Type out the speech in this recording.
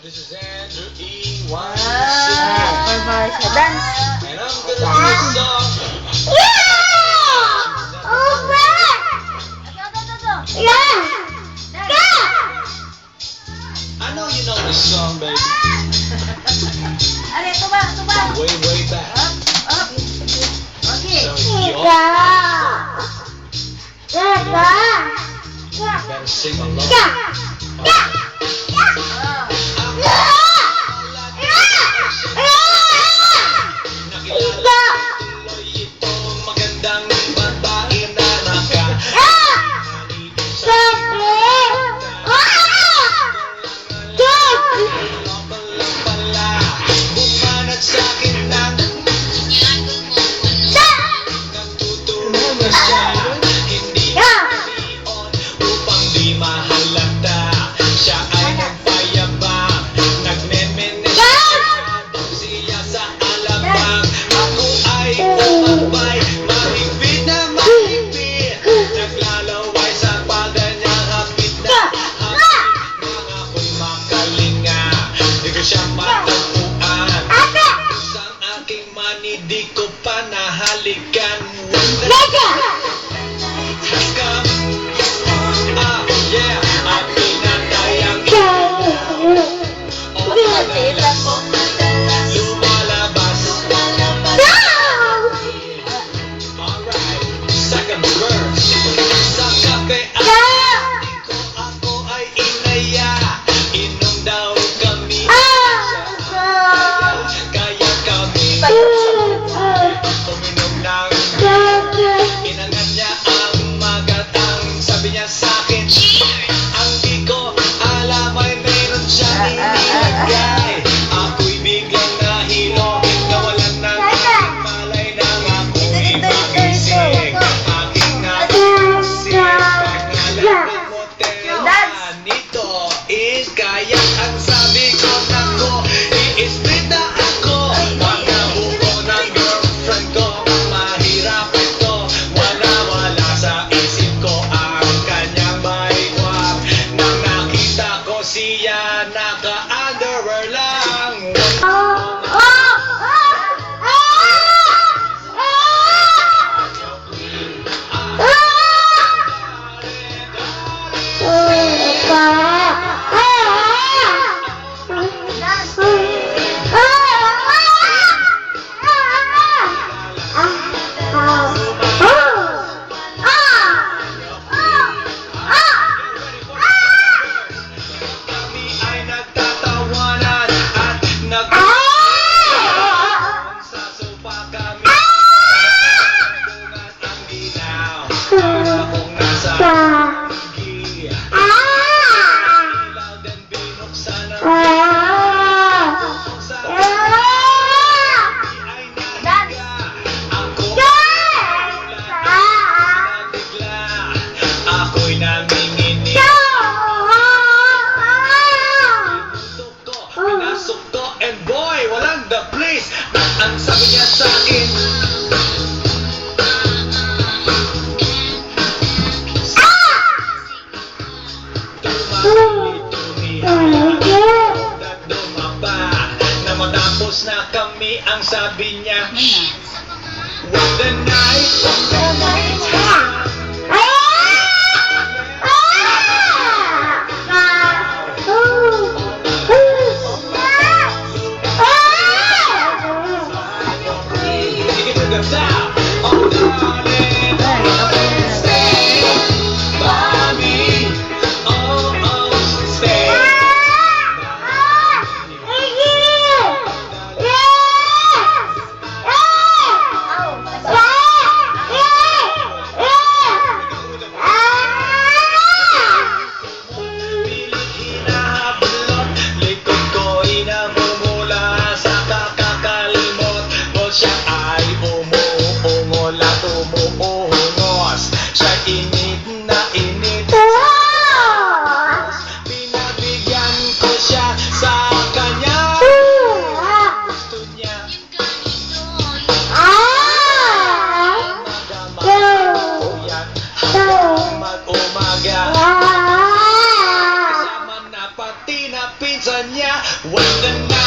This is Andrew E. Wine. Barbarsha dance. And I'm gonna do a song. Yeah! Over! Yeah! I know you know this song, baby. Are, tubang. Way, way back. Up. Okay. So you all better sing along. Nakilala tuloy itong magandang babae na nakahanip sa pala. Bumanat sa'kin ng nagtuturo na siya. Hindi on upang di mahalata. Siya ay nagpayabang, nagmemenesyon siya sa alabang. Ako ay umabay, mahigpit na mahigpit. Naglalaway sa paganyang hapit na hapit. Nang ako'y makalinga, di ko siya matagpuan. Isang aking mani, di ko pa nahalikan. Yeah, ang pinatayang lumalabas. Alright, second verse. Sa kape ako ay inaya. Inom daw kami. Kaya kami uminom ng inangat niya ang magatang. Sabi niya sa'kin, ang di ko alam ay meron siyang inilagay. Ako'y biglang nahilo, nawalan ng aking malay nang ako'y magising. Aking naisip, pangalan ng motel nito is kaya ang sabi ko nako, i-split na ako. Mga buko ng girlfriend ko, mahirap ito. Wala sa isip ko ang kanyang baikwang. Nang nakita ko siya, naka-underwear lang. Kami ay nagtatawanan at sa sofa kami. Nagtungan ang dinaw. Para kung nasa higi. Ilaw din binuksan ang sa ay nahiga. Ako nabigla. Ako'y nanginginig. Pinasok ko, and boy, walang the place. Ang sabi niya sa akin, dumapa na matapos na kami. Ang sabi niya, when the night Take it to the top. Oh, darling, stay by me. Oh, stay. pinsan niya. Wala na